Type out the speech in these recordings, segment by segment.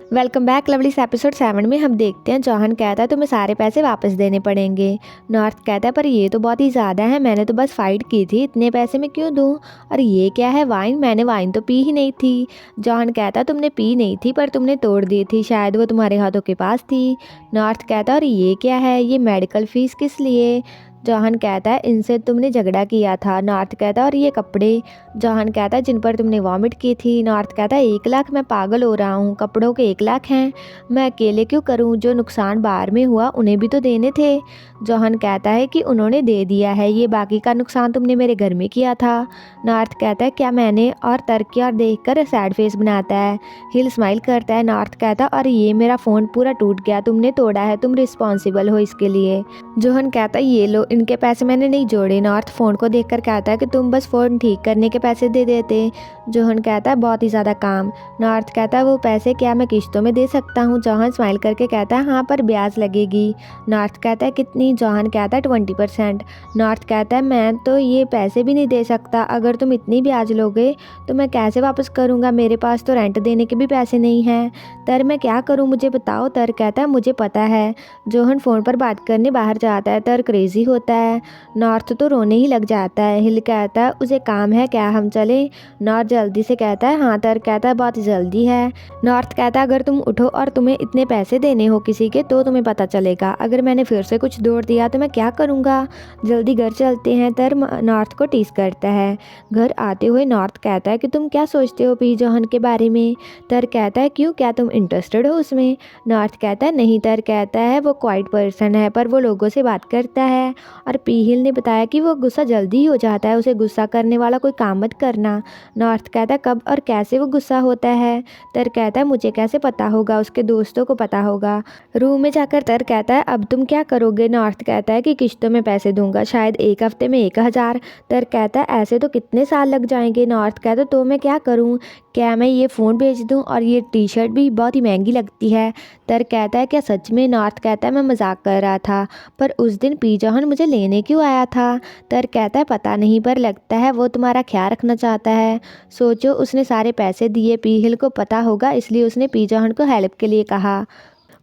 Welcome back लवलीस। Episode 7 में हम देखते हैं जॉन कहता है तुम्हें सारे पैसे वापस देने पड़ेंगे। नॉर्थ कहता है पर ये तो बहुत ही ज़्यादा है, मैंने तो बस फाइट की थी, इतने पैसे मैं क्यों दूँ। और ये क्या है वाइन, मैंने वाइन तो पी ही नहीं थी। जॉन कहता है तुमने पी नहीं थी पर तुमने तोड़ दी थी, शायद वो तुम्हारे हाथों के पास थी। नॉर्थ कहता है और ये क्या है, ये मेडिकल फ़ीस किस लिए। जॉन कहता है इनसे तुमने झगड़ा किया था। नॉर्थ कहता है और ये कपड़े। जॉन कहता है जिन पर तुमने वॉमिट की थी। नॉर्थ कहता है 1 लाख, मैं पागल हो रहा हूँ, कपड़ों के 1 लाख हैं, मैं अकेले क्यों करूँ, जो नुकसान बाहर में हुआ उन्हें भी तो देने थे। जॉन कहता है कि उन्होंने दे दिया है, ये बाकी का नुकसान तुमने मेरे घर में किया था। नॉर्थ कहता है क्या मैंने, और तरक्की और देख कर सैड फेस बनाता है। हिल स्माइल करता है। नॉर्थ कहता है और ये मेरा फ़ोन पूरा टूट गया, तुमने तोड़ा है, तुम रिस्पॉन्सिबल हो इसके लिए। जोहन कहता है ये लो, इनके पैसे मैंने नहीं जोड़े। नॉर्थ फ़ोन को देखकर कहता है कि तुम बस फ़ोन ठीक करने के पैसे दे देते। जोहन कहता है बहुत ही ज़्यादा काम। नॉर्थ कहता है वो पैसे क्या मैं किश्तों में दे सकता हूँ। जोहन स्माइल करके कहता है हाँ पर ब्याज लगेगी। नॉर्थ कहता है कितनी। जोहन कहता है 20%। नॉर्थ कहता है मैं तो ये पैसे भी नहीं दे सकता, अगर तुम इतनी ब्याज लोगे तो मैं कैसे वापस करूँगा, मेरे पास तो रेंट देने के भी पैसे नहीं हैं। तर मैं क्या करूँ मुझे बताओ। तर कहता है मुझे पता है। जोहन फ़ोन पर बात करने बाहर जाता है। तर क्रेजी होता है। नॉर्थ तो रोने ही लग जाता है। हिल कहता है उसे काम है क्या, हम चलें। नॉर्थ जल्दी से कहता है हाँ। तर कहता है बहुत जल्दी है। नॉर्थ कहता है अगर तुम उठो और तुम्हें इतने पैसे देने हो किसी के तो तुम्हें पता चलेगा, अगर मैंने फिर से कुछ दौड़ दिया तो मैं क्या करूँगा, जल्दी घर चलते हैं। तर नॉर्थ को टीस करता है। घर आते हुए नॉर्थ कहता है कि तुम क्या सोचते हो पी जोहन के बारे में। तर कहता है क्यों, क्या तुम इंटरेस्टेड हो उसमें। नॉर्थ कहता है नहीं। तर कहता है वो क्वाइट पर्सन है पर वो लोगों से बात करता है। और पीहिल ने बताया कि वो गुस्सा जल्दी हो जाता है, उसे गुस्सा करने वाला कोई काम मत करना। नॉर्थ कहता है कब और कैसे वो गुस्सा होता है। तर कहता है मुझे कैसे पता होगा, उसके दोस्तों को पता होगा। रूम में जाकर तर कहता है अब तुम क्या करोगे। नॉर्थ कहता है कि किश्तों में पैसे दूंगा, शायद 1 हफ्ते में 1000। तर कहता है ऐसे तो कितने साल लग जाएंगे। नॉर्थ कहता है तो मैं क्या करूँ, क्या मैं ये फ़ोन भेज दूँ, और ये टी शर्ट भी बहुत ही महंगी लगती है। तर कहता है क्या सच में। नॉर्थ कहता है मैं मजाक कर रहा था, पर उस दिन पी जोहन मुझे लेने क्यों आया था। तर कहता है पता नहीं पर लगता है वो तुम्हारा ख्याल रखना चाहता है। सोचो उसने सारे पैसे दिए, पीहिल को पता होगा इसलिए उसने पी जोहन को हेल्प के लिए कहा।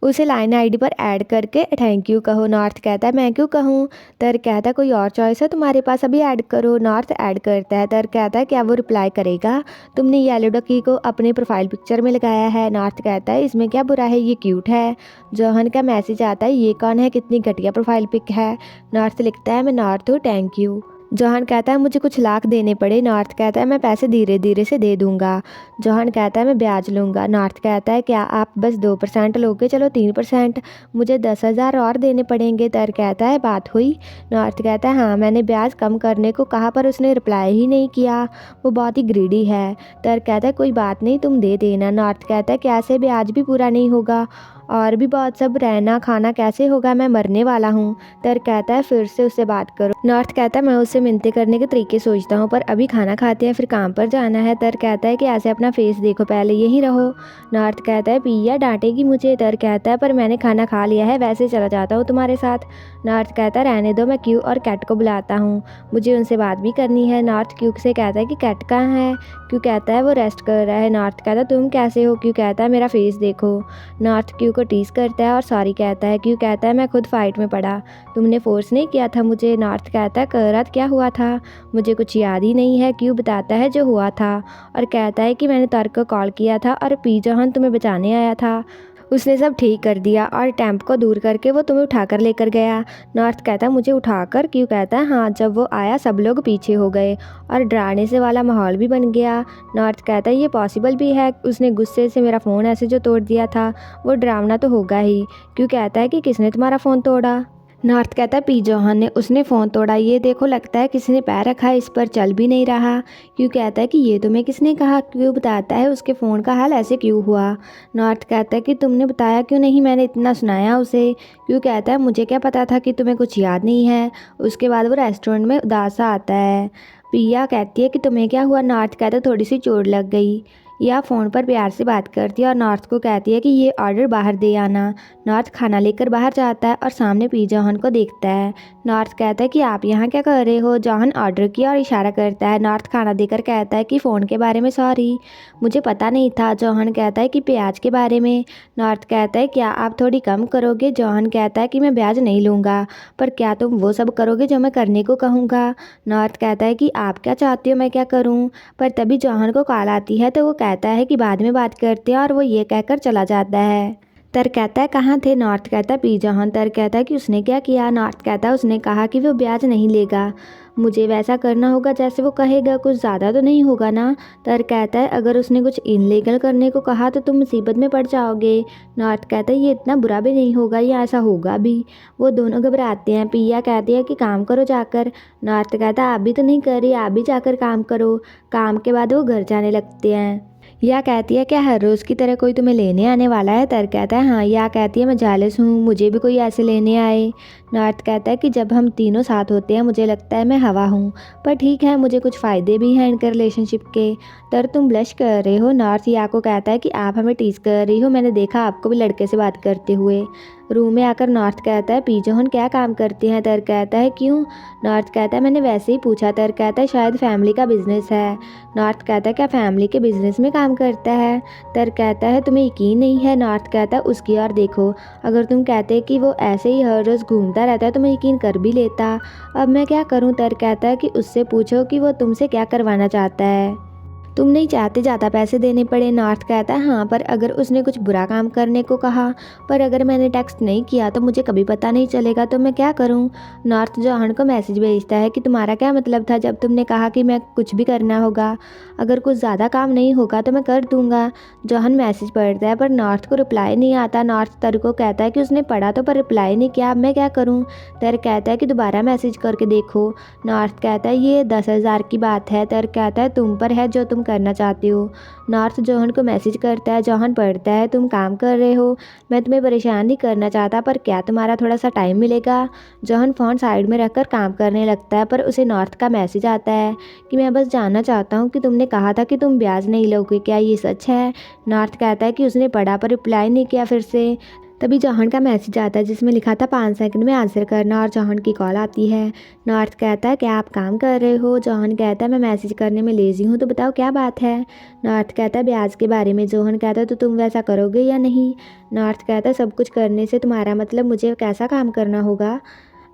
उसे लाइन आईडी पर ऐड करके थैंक यू कहो। नॉर्थ कहता है मैं क्यों कहूँ। तर कहता है कोई और चॉइस है तुम्हारे पास, अभी ऐड करो। नॉर्थ ऐड करता है। तर कहता है क्या वो रिप्लाई करेगा, तुमने येलो डकी को अपने प्रोफाइल पिक्चर में लगाया है। नॉर्थ कहता है इसमें क्या बुरा है, ये क्यूट है। जोहन का मैसेज आता है ये कौन है, कितनी घटिया प्रोफाइल पिक है। नॉर्थ लिखता है मैं नॉर्थ हूँ, थैंक यू। जोहन कहता है मुझे कुछ लाख देने पड़े। नॉर्थ कहता है मैं पैसे धीरे धीरे से दे दूंगा। जोहन कहता है मैं ब्याज लूँगा। नॉर्थ कहता है क्या आप बस 2% लोगे, चलो 3%, मुझे 10,000 और देने पड़ेंगे। तर कहता है बात हुई। नॉर्थ कहता है हाँ मैंने ब्याज कम करने को कहा पर उसने रिप्लाई ही नहीं किया, वो बहुत ही ग्रीडी है। तर कहता है कोई बात नहीं तुम दे देना। नॉर्थ कहता है कैसे, ब्याज भी पूरा नहीं होगा और भी बहुत सब, रहना खाना कैसे होगा, मैं मरने वाला हूँ। तर कहता है फिर से उससे बात करो। नॉर्थ कहता है मैं उससे मिन्नतें करने के तरीके सोचता हूँ पर अभी खाना खाते हैं फिर काम पर जाना है। तर कहता है कि ऐसे अपना फेस देखो, पहले यहीं रहो। नॉर्थ कहता है पिया डांटेगी मुझे। तर कहता है पर मैंने खाना खा लिया है, वैसे चला जाता हूँ तुम्हारे साथ। नॉर्थ कहता है रहने दो, मैं क्यू और कैट को बुलाता हूँ, मुझे उनसे बात भी करनी है। नॉर्थ क्यू से कहता है कि कैट कहाँ है। क्यू कहता है वो रेस्ट कर रहा है। नॉर्थ कहता है तुम कैसे हो। क्यू कहता है मेरा फेस देखो। नॉर्थ क्यू को टीस करता है और सॉरी कहता है। क्यू कहता है मैं खुद फाइट में पड़ा, तुमने फोर्स नहीं किया था मुझे। नॉर्थ कहता है कल रात क्या हुआ था, मुझे कुछ याद ही नहीं है। क्यू बताता है जो हुआ था और कहता है कि मैंने तर्क को कॉल किया था और पी जोहन तुम्हें बचाने आया था, उसने सब ठीक कर दिया और टैंप को दूर करके वो तुम्हें उठाकर लेकर गया। नॉर्थ कहता है मुझे उठाकर। क्यों कहता है हाँ जब वो आया सब लोग पीछे हो गए और डराने से वाला माहौल भी बन गया। नॉर्थ कहता है ये पॉसिबल भी है, उसने गुस्से से मेरा फ़ोन ऐसे जो तोड़ दिया था, वो डरावना तो होगा ही। क्यों कहता है कि किसने तुम्हारा फ़ोन तोड़ा। नॉर्थ कहता है पी जोहन ने, उसने फ़ोन तोड़ा, ये देखो लगता है किसी ने पैर रखा है इस पर, चल भी नहीं रहा। क्यों कहता है कि ये तुम्हें किसने कहा। क्यों बताता है उसके फ़ोन का हाल ऐसे क्यों हुआ। नॉर्थ कहता है कि तुमने बताया क्यों नहीं, मैंने इतना सुनाया उसे। क्यों कहता है मुझे क्या पता था कि तुम्हें कुछ याद नहीं है। उसके बाद वो रेस्टोरेंट में उदास सा आता है। पिया कहती है कि तुम्हें क्या हुआ। नॉर्थ कहता है थोड़ी सी चोट लग गई। या फ़ोन पर प्यार से बात करती है और नॉर्थ को कहती है कि ये ऑर्डर बाहर दे आना। नॉर्थ खाना लेकर बाहर जाता है और सामने पी जॉन को देखता है। नॉर्थ कहता है कि आप यहाँ क्या कर रहे हो। जॉन ऑर्डर किया और इशारा करता है। नॉर्थ खाना देकर कहता है कि फ़ोन के बारे में सॉरी, मुझे पता नहीं था। जॉन कहता है कि प्याज के बारे में। नॉर्थ कहता है क्या आप थोड़ी कम करोगे। जॉन कहता है कि मैं ब्याज नहीं लूँगा, पर क्या तुम वो सब करोगे जो मैं करने को कहूँगा। नॉर्थ कहता है कि आप क्या चाहती हो मैं क्या करूँ। पर तभी जॉन को कॉल आती है तो वो कहता है कि बाद में बात करते हैं और वो ये कहकर चला जाता है। तर कहता है कहाँ थे। नॉर्थ कहता है पी जॉन। तर कहता है कि उसने क्या किया। नॉर्थ कहता है उसने कहा कि वो ब्याज नहीं लेगा, मुझे वैसा करना होगा जैसे वो कहेगा, कुछ ज़्यादा तो नहीं होगा ना। तर कहता है अगर उसने कुछ इनलीगल करने को कहा तो तुम मुसीबत में पड़ जाओगे। नॉर्थ कहता है ये इतना बुरा भी नहीं होगा, या ऐसा होगा भी। वो दोनों घबराते हैं। पिया कहती है कि काम करो जाकर। नॉर्थ कहता है आप भी तो नहीं कर रही, आप भी जाकर काम करो। काम के बाद वो घर जाने लगते हैं। या कहती है क्या हर रोज़ की तरह कोई तुम्हें लेने आने वाला है। तर कहता है हाँ। या कहती है मैं जेलस हूँ, मुझे भी कोई ऐसे लेने आए। नॉर्थ कहता है कि जब हम तीनों साथ होते हैं मुझे लगता है मैं हवा हूँ, पर ठीक है मुझे कुछ फ़ायदे भी हैं इनके रिलेशनशिप के। तर तुम ब्लश कर रहे हो। नॉर्थ या को कहता है कि आप हमें टीज कर रही हो, मैंने देखा आपको भी लड़के से बात करते हुए। रूम में आकर नॉर्थ कहता है पी जॉन क्या काम करती हैं। तर कहता है क्यों। नॉर्थ कहता है मैंने वैसे ही पूछा। तर कहता है शायद फैमिली का बिजनेस है। नॉर्थ कहता है क्या फैमिली के बिजनेस में काम करता है। तर कहता है तुम्हें यकीन नहीं है। नॉर्थ कहता है उसकी और देखो, अगर तुम कहते कि वो ऐसे ही हर रोज़ घूमता रहता है तो मैं यकीन कर भी लेता, अब मैं क्या करूं। तर कहता है कि उससे पूछो कि वो तुमसे क्या करवाना चाहता है, तुम नहीं चाहते ज़्यादा पैसे देने पड़े। नॉर्थ कहता है हाँ, पर अगर उसने कुछ बुरा काम करने को कहा, पर अगर मैंने टेक्स्ट नहीं किया तो मुझे कभी पता नहीं चलेगा, तो मैं क्या करूँ। नॉर्थ जॉन को मैसेज भेजता है कि तुम्हारा क्या मतलब था जब तुमने कहा कि मैं कुछ भी करना होगा, अगर कुछ ज़्यादा काम नहीं होगा तो मैं कर दूँगा। जॉन मैसेज पढ़ता है पर नॉर्थ को रिप्लाई नहीं आता। नॉर्थ तर को कहता है कि उसने पढ़ा तो पर रिप्लाई नहीं किया, अब मैं क्या करूँ। तर कहता है कि दोबारा मैसेज करके देखो। नॉर्थ कहता है ये 10,000 की बात है। तर कहता है तुम पर है जो तुम करना चाहती हो। नॉर्थ जॉन को मैसेज करता है। जॉन पढ़ता है तुम काम कर रहे हो, मैं तुम्हें परेशान नहीं करना चाहता, पर क्या तुम्हारा थोड़ा सा टाइम मिलेगा। जॉन फ़ोन साइड में रखकर काम करने लगता है, पर उसे नॉर्थ का मैसेज आता है कि मैं बस जानना चाहता हूँ कि तुमने कहा था कि तुम ब्याज नहीं लोगे, क्या ये सच है। नॉर्थ कहता है कि उसने पढ़ा पर रिप्लाई नहीं किया फिर से। तभी जॉन का मैसेज आता है जिसमें लिखा था 5 सेकंड में आंसर करना, और जॉन की कॉल आती है। नॉर्थ कहता है क्या आप काम कर रहे हो। जॉन कहता है मैं मैसेज करने में लेज़ी हूँ, तो बताओ क्या बात है। नॉर्थ कहता है ब्याज के बारे में। जॉन कहता है तो तुम वैसा करोगे या नहीं। नॉर्थ कहता है सब कुछ करने से तुम्हारा मतलब मुझे कैसा काम करना होगा,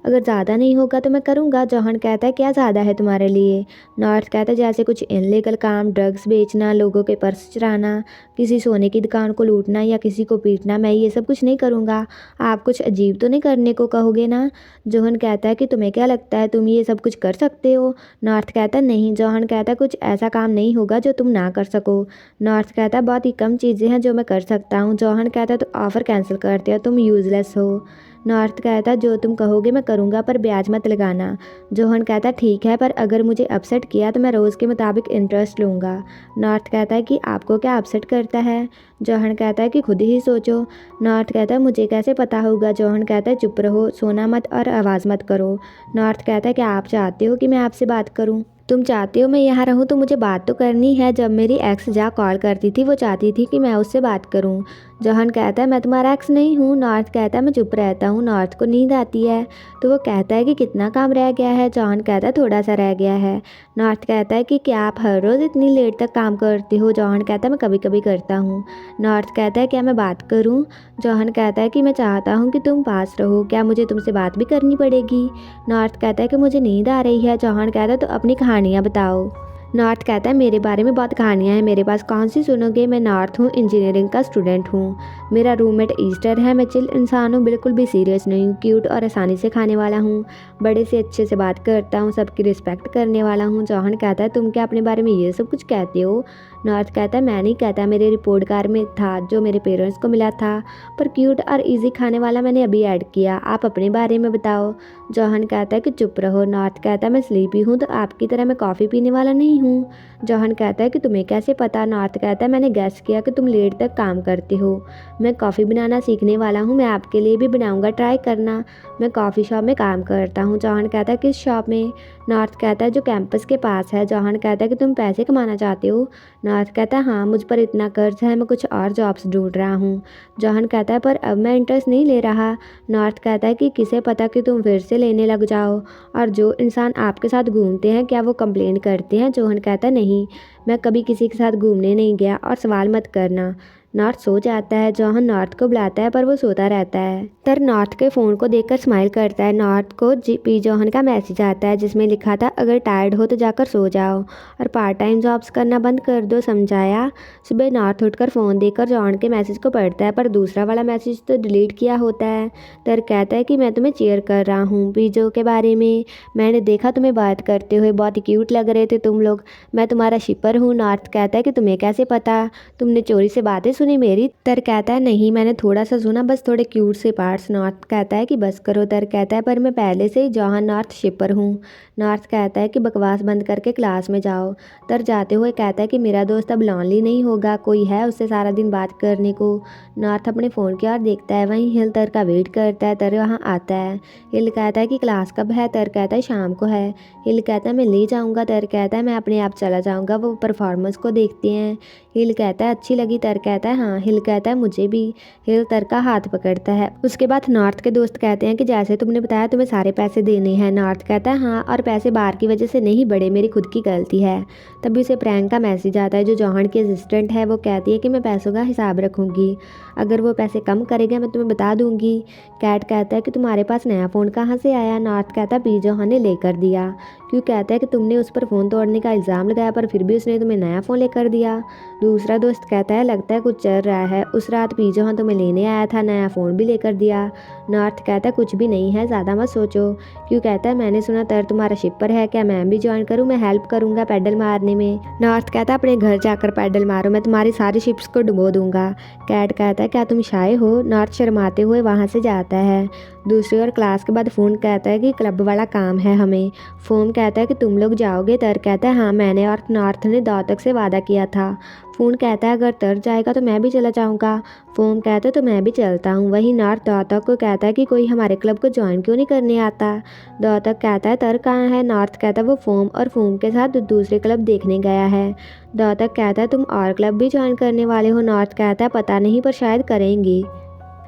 अगर ज़्यादा नहीं होगा तो मैं करूँगा। जॉन कहता है क्या ज़्यादा है तुम्हारे लिए। नॉर्थ कहता है जैसे कुछ इनलीगल काम, ड्रग्स बेचना, लोगों के पर्स चुराना, किसी सोने की दुकान को लूटना या किसी को पीटना, मैं ये सब कुछ नहीं करूँगा। आप कुछ अजीब तो नहीं करने को कहोगे ना। जॉन कहता है कि तुम्हें क्या लगता है तुम ये सब कुछ कर सकते हो। नॉर्थ कहता है नहीं। जॉन कहता है कुछ ऐसा काम नहीं होगा जो तुम ना कर सको। नॉर्थ कहता है बहुत ही कम चीज़ें हैं जो मैं कर सकता हूँ। जॉन कहता है तो ऑफ़र कैंसिल करते हो, तुम यूज़लेस हो। नॉर्थ कहता है जो तुम कहोगे मैं करूँगा, पर ब्याज मत लगाना। जॉन कहता है ठीक है, पर अगर मुझे अपसेट किया तो मैं रोज़ के मुताबिक इंटरेस्ट लूँगा। नॉर्थ कहता है कि आपको क्या अपसेट करता है। जॉन कहता है कि खुद ही सोचो। नॉर्थ कहता है मुझे कैसे पता होगा। जॉन कहता है चुप रहो, सोना मत और आवाज़ मत करो। नॉर्थ कहता है क्या आप चाहते हो कि मैं आपसे बात करूँ। तुम चाहते हो मैं यहाँ रहूँ तो मुझे बात तो करनी है। जब मेरी एक्स जा कॉल करती थी वो चाहती थी कि मैं उससे बात करूँ। जॉन कहता है मैं तुम्हारा एक्स नहीं हूँ। नॉर्थ कहता है मैं चुप रहता हूँ। नॉर्थ को नींद आती है तो वो कहता है कि कितना काम रह गया है। जॉन कहता है थोड़ा सा रह गया है। नॉर्थ कहता है कि क्या आप हर रोज़ इतनी लेट तक काम करते हो। जॉन कहता है मैं कभी कभी करता हूँ। नॉर्थ कहता है क्या मैं बात करूँ। जॉन कहता है कि मैं चाहता हूँ कि तुम पास रहो, क्या मुझे तुमसे बात भी करनी पड़ेगी। नॉर्थ कहता है कि मुझे नींद आ रही है। जॉन कहता है तो अपनी कहानियाँ बताओ। नॉर्थ कहता है मेरे बारे में बहुत कहानियाँ हैं, मेरे पास कौन सी सुनोगे। मैं नॉर्थ हूँ, इंजीनियरिंग का स्टूडेंट हूँ। मेरा रूममेट ईस्टर है। मैं चिल इंसान हूँ, बिल्कुल भी सीरियस नहीं हूँ। क्यूट और आसानी से खाने वाला हूँ। बड़े से अच्छे से बात करता हूँ, सबकी रिस्पेक्ट करने वाला हूँ। जॉन कहता है तुम क्या अपने बारे में ये सब कुछ कहते हो। नॉर्थ कहता है मैं नहीं कहता, मेरे रिपोर्ट कार्ड में था जो मेरे पेरेंट्स को मिला था, पर क्यूट और ईजी खाने वाला मैंने अभी ऐड किया। आप अपने बारे में बताओ। जॉन कहता है कि चुप रहो। नॉर्थ कहता है मैं स्लीपी हूँ, तो आपकी तरह मैं कॉफ़ी पीने वाला नहीं हूँ। जॉन कहता है कि तुम्हें कैसे पता। नॉर्थ कहता है मैंने गेस किया कि तुम लेट तक काम करते हो। मैं कॉफ़ी बनाना सीखने वाला हूँ, मैं आपके लिए भी बनाऊंगा, ट्राई करना। मैं कॉफ़ी शॉप में काम करता हूँ। जॉन कहता है किस शॉप में। नॉर्थ कहता है जो कैंपस के पास है। जॉन कहता है कि तुम पैसे कमाना चाहते हो। नॉर्थ कहता है हाँ मुझ पर इतना कर्ज है, मैं कुछ और जॉब्स ढूंढ रहा हूँ। जॉन कहता है पर अब मैं इंटरेस्ट नहीं ले रहा। नॉर्थ कहता है कि किसे पता कि तुम फिर से लेने लग जाओ। और जो इंसान आपके साथ घूमते हैं क्या वो कंप्लेंट करते हैं? जॉन कहता है नहीं, मैं कभी किसी के साथ घूमने नहीं गया और सवाल मत करना। नॉर्थ सो जाता है। जॉन नॉर्थ को बुलाता है पर वो सोता रहता है। तर नॉर्थ के फ़ोन को देखकर स्माइल करता है। नॉर्थ को पी जॉन का मैसेज आता है जिसमें लिखा था अगर टायर्ड हो तो जाकर सो जाओ और पार्ट टाइम जॉब्स करना बंद कर दो, समझाया। सुबह नॉर्थ उठकर फ़ोन देखकर जॉन के मैसेज को पढ़ता है पर दूसरा वाला मैसेज तो डिलीट किया होता है। तर कहता है कि मैं तुम्हें चेयर कर रहा हूँ पीजो के बारे में, मैंने देखा तुम्हें बात करते हुए, बहुत ही क्यूट लग रहे थे तुम लोग, मैं तुम्हारा शिपर हूँ। नॉर्थ कहता है कि तुम्हें कैसे पता, तुमने चोरी से बातें सुनी मेरी? तर कहता है नहीं, मैंने थोड़ा सा सुना, बस थोड़े क्यूट से पार्ट्स। नॉर्थ कहता है कि बस करो। तर कहता है पर मैं पहले से ही जॉन नॉर्थ शिपर हूँ। नॉर्थ कहता है कि बकवास बंद करके क्लास में जाओ। तर जाते हुए कहता है कि मेरा दोस्त अब लॉनली नहीं होगा, कोई है उससे सारा दिन बात करने को। नॉर्थ अपने फ़ोन की ओर देखता है, वहीं हिल तर का वेट करता है। तर वहाँ आता है। हिल कहता है कि क्लास कब है? तर कहता है शाम को है। हिल कहता है मैं ले जाऊँगा। तर कहता है मैं अपने आप चला जाऊँगा, वो परफॉर्मेंस को देखते हैं। हिल कहता है अच्छी लगी? तर कहता है हाँ। हिल कहता है मुझे भी। हिल तर का हाथ पकड़ता है। उसके बाद नॉर्थ के दोस्त कहते हैं कि जैसे तुमने बताया तुम्हें सारे पैसे देने हैं। नॉर्थ कहता है हाँ, और पैसे बाहर की वजह से नहीं बढ़े, मेरी खुद की गलती है। तभी उसे प्रैंक का मैसेज आता है। जो जॉन की असिस्टेंट है वो कहती है कि मैं पैसों का हिसाब रखूँगी, अगर वो पैसे कम करेगा मैं तुम्हें बता दूँगी। कैट कहता है कि तुम्हारे पास नया फ़ोन कहाँ से आया? नॉर्थ कहता है पी जॉन ने लेकर दिया। क्यों? कहता है कि तुमने उस पर फ़ोन तोड़ने का इल्ज़ाम लगाया पर फिर भी उसने तुम्हें नया फ़ोन लेकर दिया। दूसरा दोस्त कहता है लगता है कुछ चल रहा है, उस रात पी जॉन तुम्हें लेने आया था, नया फ़ोन भी लेकर दिया। नॉर्थ कहता है कुछ भी नहीं है, ज़्यादा मत सोचो। क्यों? कहता है मैंने सुना तर तुम्हारा शिपर है, क्या मैं भी ज्वाइन करूँ? मैं हेल्प करूँगा पैडल मारने में। नॉर्थ कहता है अपने घर जाकर पैडल मारो, मैं तुम्हारी सारी शिप्स को डुबो दूंगा। कैट कहता है क्या तुम शाय हो? नॉर्थ शर्माते हुए वहाँ से जाता है। दूसरी ओर क्लास के बाद फ़ोन कहता है कि क्लब वाला काम है हमें। फ़ोन कहता है कि तुम लोग जाओगे? तर कहता है हाँ, मैंने और नॉर्थ ने दौतक से वादा किया था। फ़ोन कहता है अगर तर जाएगा तो मैं भी चला जाऊँगा। फ़ोन कहता है तो मैं भी चलता हूँ। वहीं नॉर्थ दौतक को कहता है कि कोई हमारे क्लब को ज्वाइन क्यों नहीं करने आता। दौतक कहता है तर कहाँ है? नॉर्थ कहता है वो फोम और फोम के साथ दूसरे क्लब देखने गया है। दौतक कहता है तुम और क्लब भी ज्वाइन करने वाले हो? नॉर्थ कहता है पता नहीं पर शायद करेंगी।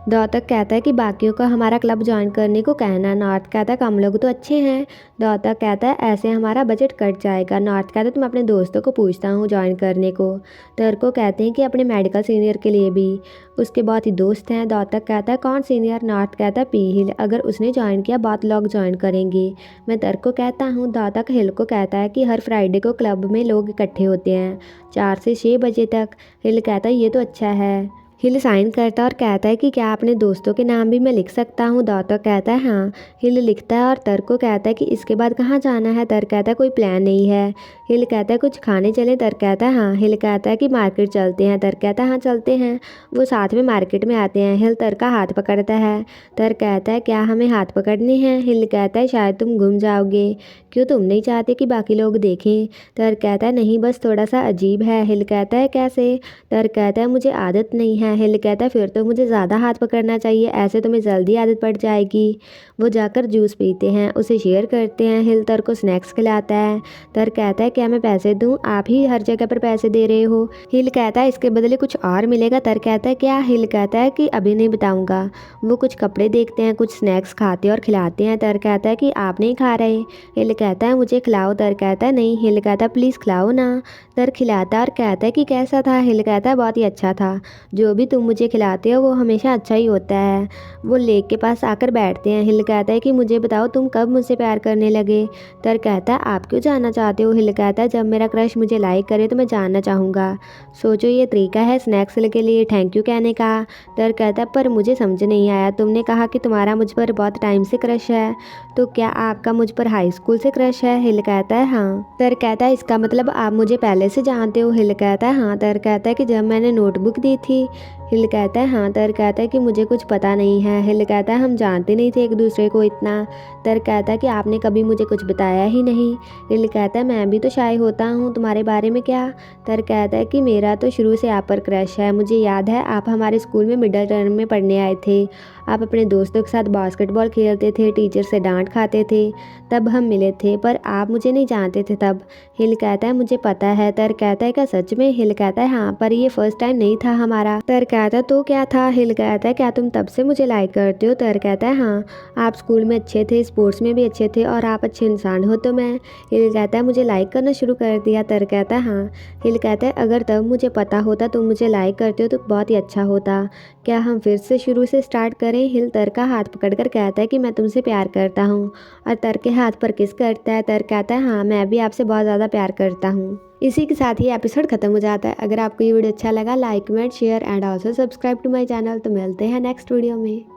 दौतक कहता है कि बाकियों का हमारा क्लब ज्वाइन करने को कहना। नॉर्थ कहता है कम लोग तो अच्छे हैं। दौतक कहता है ऐसे हमारा बजट कट जाएगा। नॉर्थ कहता है तुम अपने दोस्तों को पूछता हूँ ज्वाइन करने को। तर को कहते हैं कि अपने मेडिकल सीनियर के लिए भी, उसके बहुत ही दोस्त हैं। दौतक कहता है कौन सीनियर? नॉर्थ कहता है पी हिल, अगर उसने ज्वाइन किया बहुत लोग ज्वाइन करेंगे। मैं तर को कहता हूँ। दौतक हिल को कहता है कि हर फ्राइडे को क्लब में लोग इकट्ठे होते हैं 4 से 6 बजे तक। हिल कहता है ये तो अच्छा है। हिल साइन करता है और कहता है कि क्या अपने दोस्तों के नाम भी मैं लिख सकता हूँ? दौतक कहता है हाँ। हिल लिखता है और तर को कहता है कि इसके बाद कहाँ जाना है? तर कहता है कोई प्लान नहीं है। हिल कहता है कुछ खाने चले? तर कहता है हाँ। हिल कहता है कि मार्केट चलते हैं। तर कहता है हाँ चलते हैं। वो साथ में मार्केट में आते हैं। हिल तर का हाथ पकड़ता है। तर कहता है क्या हमें हाथ पकड़ने हैं? हिल कहता है शायद तुम गुम जाओगे। क्यों, तुम नहीं चाहते कि बाकी लोग देखें? तर कहता है नहीं, बस थोड़ा सा अजीब है। हिल कहता है कैसे? तर कहता है मुझे आदत नहीं है। हिल कहता है फिर तो मुझे ज़्यादा हाथ पकड़ना चाहिए, ऐसे तुम्हें जल्दी आदत पड़ जाएगी। वो जाकर जूस पीते हैं, उसे शेयर करते हैं। हिल तर को स्नैक्स खिलाता है। तर कहता है क्या मैं पैसे दूँ? आप ही हर जगह पर पैसे दे रहे हो। हिल कहता है इसके बदले कुछ और मिलेगा। तर कहता है क्या? हिल कहता है कि अभी नहीं बताऊँगा। वो कुछ कपड़े देखते हैं, कुछ स्नैक्स खाते और खिलाते हैं। तर कहता है कि आप नहीं खा रहे। हिल कहता है मुझे खिलाओ। तर कहता है नहीं। हिल कहता है प्लीज़ खिलाओ ना। तर खिलाता और कहता है कि कैसा था? हिल कहता है बहुत ही अच्छा था, जो भी तुम मुझे खिलाते हो वो हमेशा अच्छा ही होता है। वो लेक के पास आकर बैठते हैं। हिल कहता है कि मुझे बताओ तुम कब मुझसे प्यार करने लगे। तर कहता है आप क्यों जानना चाहते हो? हिल कहता है जब मेरा क्रश मुझे लाइक करे तो मैं जानना चाहूँगा। सोचो ये तरीका है स्नैक्स के लिए थैंक यू कहने का। तर कहता है पर मुझे समझ नहीं आया, तुमने कहा कि तुम्हारा मुझ पर बहुत टाइम से क्रश है, तो क्या आपका मुझ पर हाई स्कूल से क्रश है? हिल कहता है हाँ। तर कहता है इसका मतलब आप मुझे पहले से जानते हो? हिल कहता है हाँ। तर कहता है कि जब मैंने नोटबुक दी थी। हिल कहता है हाँ। तर कहता है कि मुझे कुछ पता नहीं है। हिल कहता है हम जानते नहीं थे एक दूसरे को इतना। तर कहता है कि आपने कभी मुझे कुछ बताया ही नहीं। हिल कहता है मैं भी तो शाय होता हूँ, तुम्हारे बारे में क्या। तर कहता है कि मेरा तो शुरू से आप पर क्रश है। मुझे याद है आप हमारे स्कूल में मिडिल टर्म में पढ़ने आए थे। आप अपने दोस्तों के साथ बास्केटबॉल खेलते थे, टीचर से डांट खाते थे। तब हम मिले थे पर आप मुझे नहीं जानते थे तब। हिल कहता है मुझे पता है। तर कहता है क्या सच में। हिल कहता है हाँ, पर ये फर्स्ट टाइम नहीं था हमारा। तर कहता है तो क्या था। हिल कहता है क्या तुम तब से मुझे लाइक करते हो। तर कहता है हाँ, आप स्कूल में अच्छे थे, स्पोर्ट्स में भी अच्छे थे और आप अच्छे इंसान हो तो मैं। हिल कहता है मुझे लाइक करना शुरू कर दिया। तर कहता है हाँ। हिल कहता है अगर तब मुझे पता होता तुम मुझे लाइक करते हो तो बहुत ही अच्छा होता। क्या हम फिर से शुरू से स्टार्ट करें। हिल तर का हाथ पकड़कर कहता है कि मैं तुमसे प्यार करता हूँ और तर के हाथ पर किस करता है। तर कहता है हाँ, मैं भी आपसे बहुत ज़्यादा प्यार करता हूँ। इसी के साथ ही एपिसोड खत्म हो जाता है। अगर आपको ये वीडियो अच्छा लगा like comment share and also subscribe to my channel. तो मिलते हैं नेक्स्ट वीडियो में।